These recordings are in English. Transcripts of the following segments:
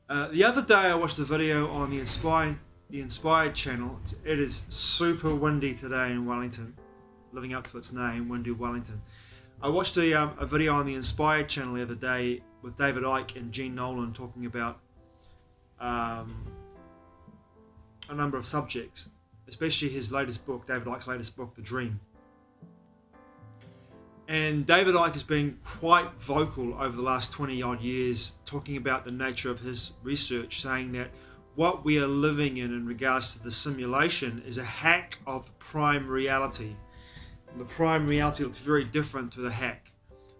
The other day I watched a video on the Inspired channel. It is super windy today in Wellington, living up to its name, windy Wellington. I watched a video on the Inspired channel the other day with David Icke and Gene Nolan talking about a number of subjects, especially his latest book, David Icke's latest book, The Dream. And David Icke has been quite vocal over the last 20 odd years talking about the nature of his research, saying that what we are living in regards to the simulation is a hack of the prime reality. And the prime reality looks very different to the hack,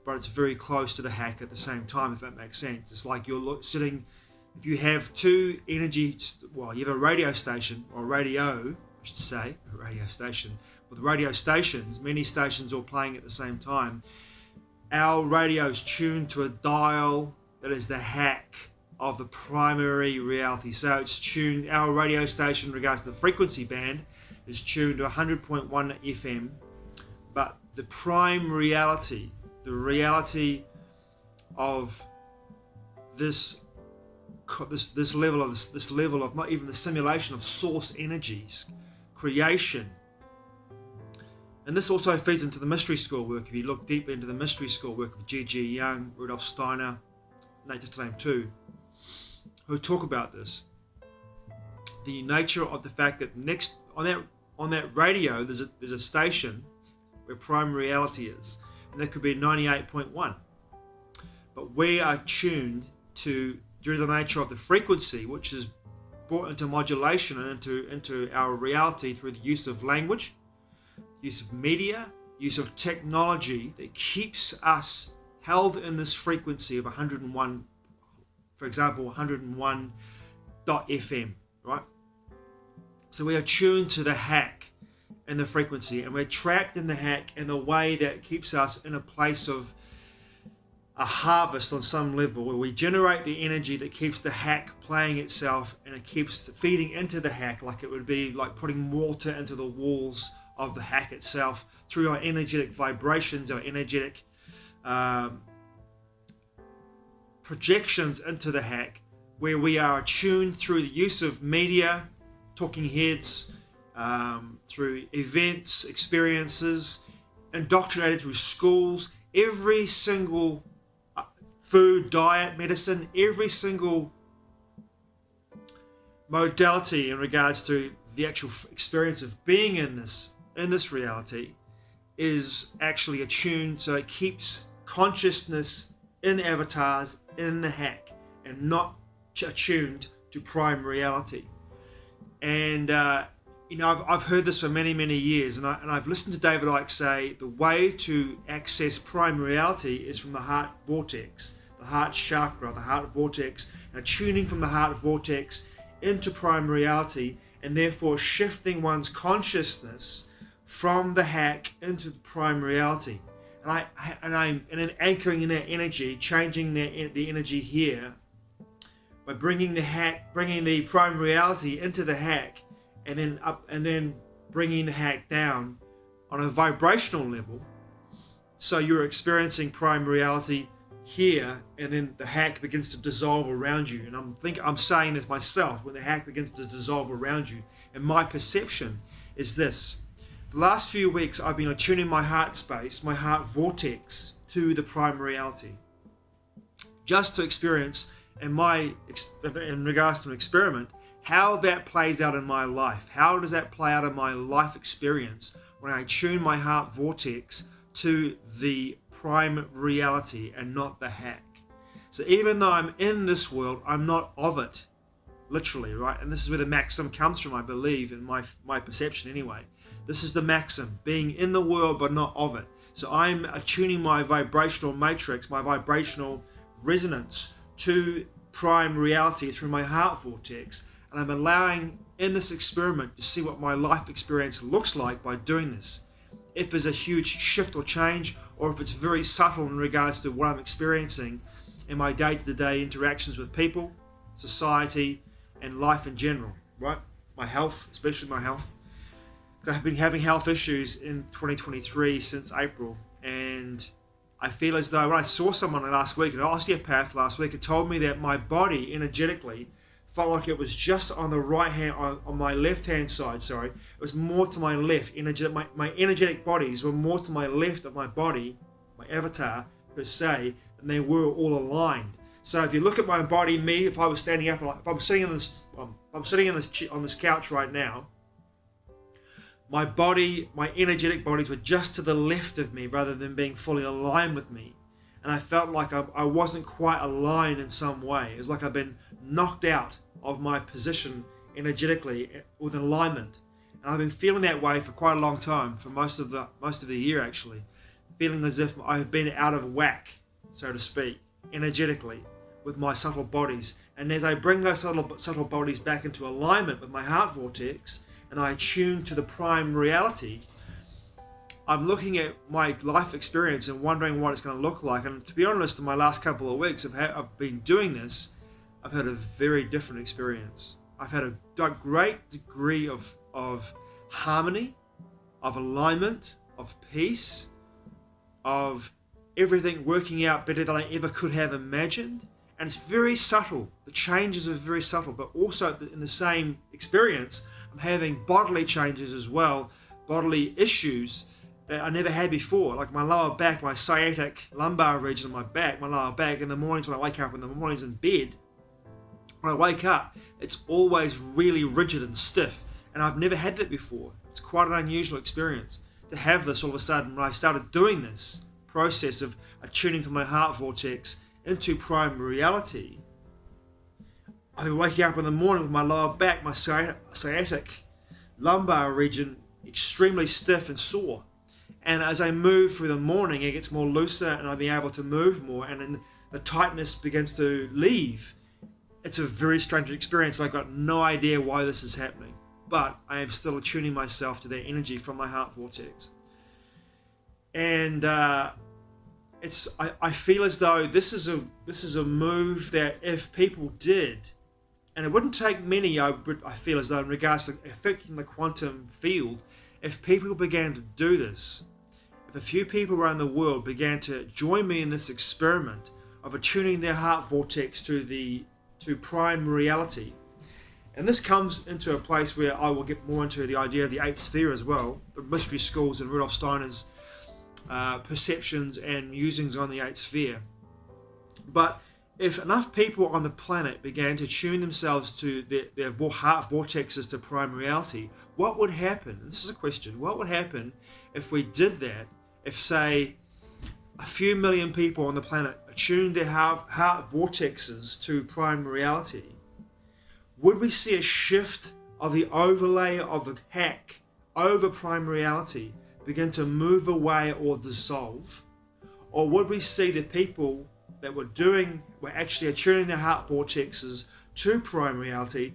but it's very close to the hack at the same time, if that makes sense. It's like you're sitting, if you have two energy, well, you have a radio station, or radio, I should say, a radio station, with radio stations, many stations all playing at the same time. Our radio is tuned to a dial that is the hack of the primary reality. So it's tuned, our radio station in regards to the frequency band is tuned to 100.1 FM, but the prime reality, the reality of this level of not even the simulation of source energies, creation. And this also feeds into the mystery school work. If you look deeply into the mystery school work of Gigi Young, Rudolf Steiner, just to name two, who talk about this. The nature of the fact that next on that radio there's a station where prime reality is, and that could be 98.1. But we are tuned to, due to the nature of the frequency, which is brought into modulation and into our reality through the use of language, use of media, use of technology that keeps us held in this frequency of 101, for example, 101.FM, right? So we are tuned to the hack and the frequency, and we're trapped in the hack in a way that keeps us in a place of a harvest on some level, where we generate the energy that keeps the hack playing itself, and it keeps feeding into the hack, like it would be like putting water into the walls of the hack itself through our energetic vibrations, our energetic projections into the hack, where we are attuned through the use of media, talking heads, through events, experiences, indoctrinated through schools, every single food, diet, medicine, every single modality in regards to the actual experience of being in this reality is actually attuned, so it keeps consciousness in avatars in the hack and not attuned to prime reality. And I've heard this for many years, and I've listened to David Icke say the way to access prime reality is from the heart vortex, the heart chakra, the heart vortex, and tuning from the heart vortex into prime reality, and therefore shifting one's consciousness from the hack into the prime reality, and then anchoring in that energy, changing the energy here by bringing the prime reality into the hack, and then bringing the hack down on a vibrational level. So you're experiencing prime reality here, and then the hack begins to dissolve around you. And I'm saying this myself, when the hack begins to dissolve around you. And my perception is this. The last few weeks I've been attuning my heart space, my heart vortex, to the prime reality, just to experience, in regards to an experiment, how that plays out in my life. How does that play out in my life experience when I tune my heart vortex to the prime reality and not the hack? So even though I'm in this world, I'm not of it, literally, right? And this is where the maxim comes from, I believe, in my perception anyway. This is the maxim, being in the world but not of it. So I'm attuning my vibrational matrix, my vibrational resonance to prime reality through my heart vortex, and I'm allowing in this experiment to see what my life experience looks like by doing this. If there's a huge shift or change, or if it's very subtle in regards to what I'm experiencing in my day-to-day interactions with people, society, and life in general, right? My health, especially my health. I've been having health issues in 2023 since April, and I feel as though when I saw someone last week, an osteopath last week, it told me that my body energetically felt like it was just on the right hand, on my left hand side, sorry. It was more to my left. My energetic bodies were more to my left of my body, my avatar per se, and they were all aligned. So if you look at my body, me, if I was standing up, if I'm sitting on this couch right now, my body, my energetic bodies were just to the left of me rather than being fully aligned with me. And I felt like I wasn't quite aligned in some way. It was like I'd been knocked out of my position energetically with alignment. And I've been feeling that way for quite a long time, for most of the year actually. Feeling as if I've been out of whack, so to speak, energetically with my subtle bodies. And as I bring those subtle bodies back into alignment with my heart vortex, and I attune to the prime reality, I'm looking at my life experience and wondering what it's going to look like. And to be honest, in my last couple of weeks I've been doing this, I've had a very different experience. I've had a great degree of harmony, of alignment, of peace, of everything working out better than I ever could have imagined. And it's very subtle. The changes are very subtle, but also in the same experience, I'm having bodily changes as well, bodily issues that I never had before, like my lower back, my sciatic lumbar region of my back, my lower back. In the mornings when I wake up, in the mornings in bed, when I wake up, it's always really rigid and stiff, and I've never had that before. It's quite an unusual experience to have this all of a sudden when I started doing this process of attuning to my heart vortex into prime reality. I've been waking up in the morning with my lower back, my sciatic lumbar region extremely stiff and sore. And as I move through the morning, it gets more looser and I'll be able to move more, and then the tightness begins to leave. It's a very strange experience, and I've got no idea why this is happening. But I am still attuning myself to that energy from my heart vortex. And I feel as though this is a move that if people did, and it wouldn't take many, I feel as though, in regards to affecting the quantum field, if people began to do this, if a few people around the world began to join me in this experiment of attuning their heart vortex to prime reality, and this comes into a place where I will get more into the idea of the eighth sphere as well, the mystery schools and Rudolf Steiner's perceptions and musings on the eighth sphere. But if enough people on the planet began to tune themselves to their heart vortexes to prime reality, what would happen? This is a question. What would happen if we did that? If, say, a few million people on the planet attuned their heart vortexes to prime reality? Would we see a shift of the overlay of the hack over prime reality begin to move away or dissolve? Or would we see the people that were actually attuning their heart vortexes to prime reality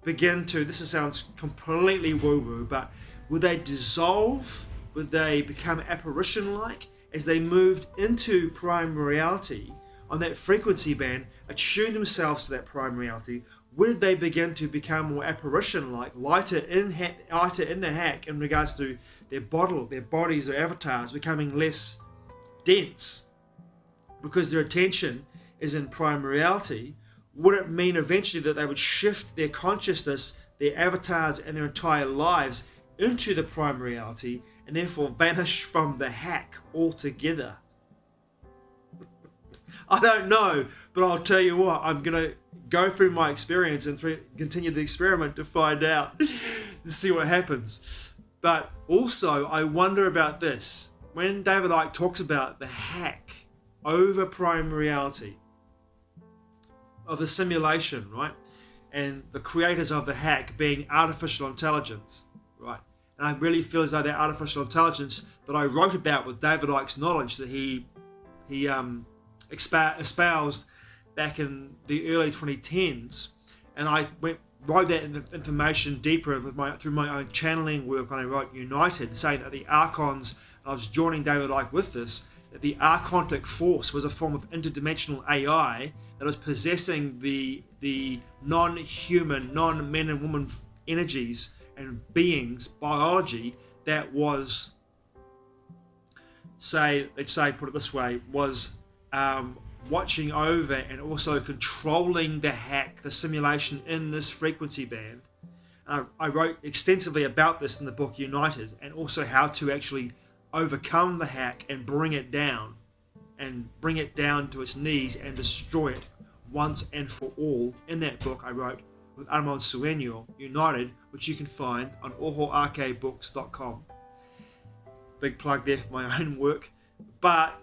begin to, this sounds completely woo-woo, but would they dissolve? Would they become apparition-like as they moved into prime reality on that frequency band, attune themselves to that prime reality? Would they begin to become more apparition-like, lighter in the hack in regards to their bodies, their avatars becoming less dense because their attention is in prime reality? Would it mean eventually that they would shift their consciousness, their avatars, and their entire lives into the prime reality and therefore vanish from the hack altogether? I don't know, but I'll tell you what, I'm going to go through my experience and continue the experiment to find out, to see what happens. But also, I wonder about this. When David Icke talks about the hack over prime reality, of the simulation, right? And the creators of the hack being artificial intelligence, right? And I really feel as though that artificial intelligence that I wrote about with David Icke's knowledge that he espoused back in the early 2010s, and I wrote that information deeper through my own channeling work when I wrote United, saying that the archons, and I was joining David Icke with this, that the archontic force was a form of interdimensional AI that was possessing the non-human, non-men and woman energies and beings, biology, that was let's say, put it this way, was watching over and also controlling the hack, the simulation in this frequency band. I wrote extensively about this in the book United, and also how to actually overcome the hack and bring it down to its knees and destroy it once and for all. In that book I wrote with Armand Sueño, United, which you can find on ohoakebooks.com. Big plug there for my own work. But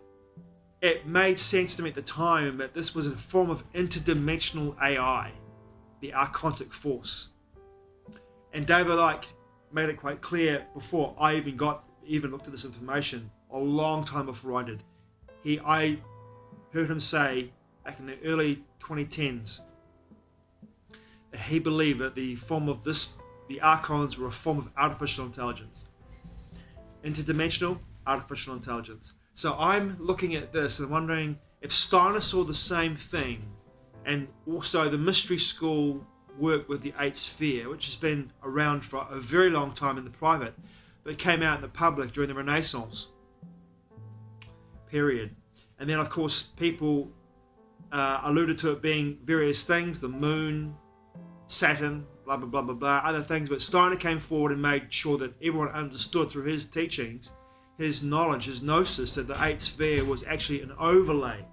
it made sense to me at the time that this was a form of interdimensional AI, the archontic force. And David Icke made it quite clear before I even looked at this information, a long time before I did. I heard him say back in the early 2010s that he believed that the archons were a form of artificial intelligence. Interdimensional artificial intelligence. So I'm looking at this and wondering if Steiner saw the same thing, and also the mystery school work with the eighth sphere, which has been around for a very long time in the private, but came out in the public during the Renaissance period. And then, of course, people alluded to it being various things, the moon, Saturn, blah, blah, blah, blah, blah, other things. But Steiner came forward and made sure that everyone understood through his teachings, his knowledge, his gnosis, that the eighth sphere was actually an overlay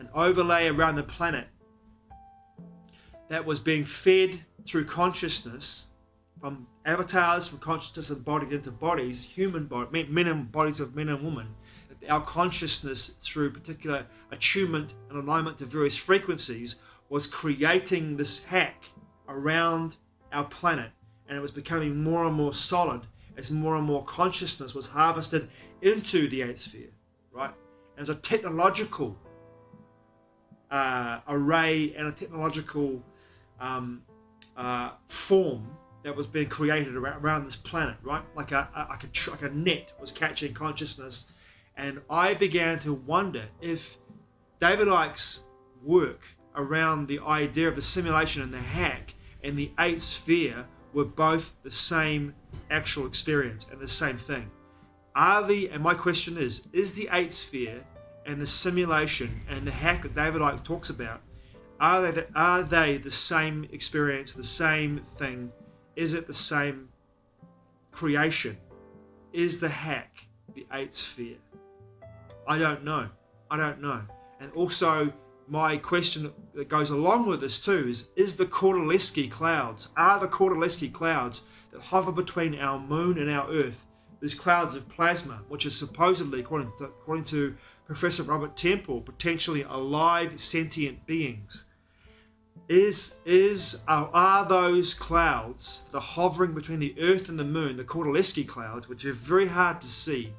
around the planet that was being fed through consciousness from avatars, from consciousness embodied into bodies, human bodies, bodies of men and women. That our consciousness, through particular attunement and alignment to various frequencies, was creating this hack around our planet, and it was becoming more and more solid as more and more consciousness was harvested into the eighth sphere, right? And as a technological array and a technological form that was being created around this planet, right? Like a net was catching consciousness. And I began to wonder if David Icke's work around the idea of the simulation and the hack and the eighth sphere were both the same actual experience and the same thing. And my question is the eighth sphere and the simulation and the hack that David Icke talks about, are they the same experience, the same thing? Is it the same creation? Is the hack the eighth sphere? I don't know. And also, my question that goes along with this too is the Kordylewski clouds, are the Kordylewski clouds that hover between our moon and our earth, these clouds of plasma, which is supposedly, according to Professor Robert Temple, potentially alive sentient beings. Are those clouds, the hovering between the earth and the moon, the Kordylewski clouds, which are very hard to see,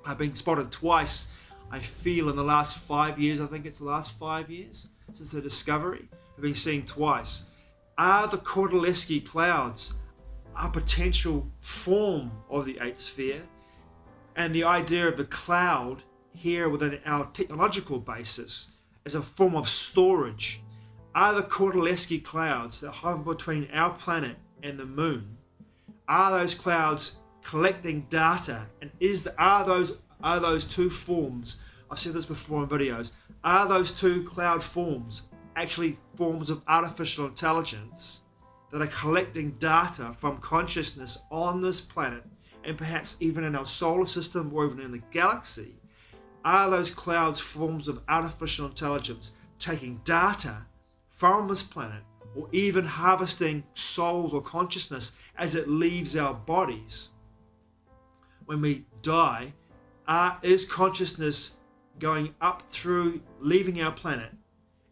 have been spotted twice, I feel, in the last 5 years. I think it's the last 5 years since the discovery. Have been seen twice. Are the Kordylewski clouds a potential form of the eighth sphere? And the idea of the cloud here within our technological basis as a form of storage. Are the Kordylewski clouds that hover between our planet and the moon, are those clouds collecting data? And are those two forms, I've said this before in videos, are those two cloud forms actually forms of artificial intelligence that are collecting data from consciousness on this planet, and perhaps even in our solar system or even in the galaxy? Are those clouds forms of artificial intelligence taking data from this planet, or even harvesting souls or consciousness as it leaves our bodies? When we die, is consciousness going up through, leaving our planet,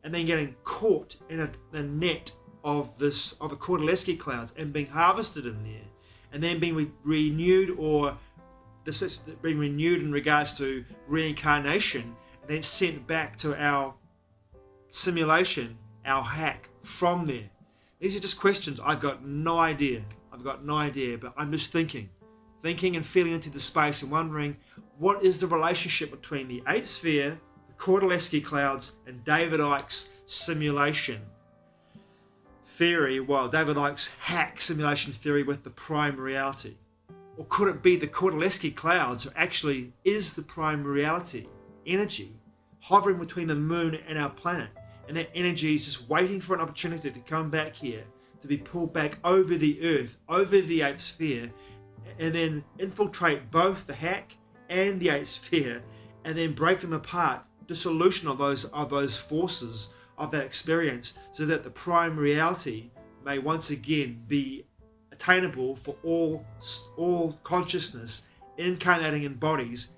and then getting caught in a net of the Kordylewski clouds and being harvested in there, and then being renewed, or being renewed in regards to reincarnation, and then sent back to our simulation, our hack from there? These are just questions. I've got no idea, but I'm just thinking and feeling into the space and wondering, what is the relationship between the eighth sphere, the Kordylewski clouds, and David Icke's simulation theory? Well, David Icke's hack simulation theory with the prime reality. Or could it be the Kordylewski clouds, who actually is the prime reality energy hovering between the moon and our planet? And that energy is just waiting for an opportunity to come back here, to be pulled back over the Earth, over the 8th sphere, and then infiltrate both the hack and the 8th sphere, and then break them apart, dissolution of those forces of that experience, so that the prime reality may once again be attainable for all consciousness incarnating in bodies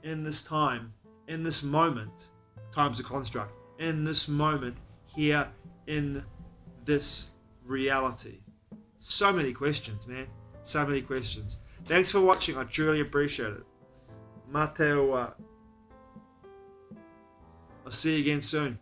in this time, in this moment. Time's a construct. In this moment, here in this reality. So many questions, man. So many questions. Thanks for watching. I truly appreciate it. Mateo. I'll see you again soon.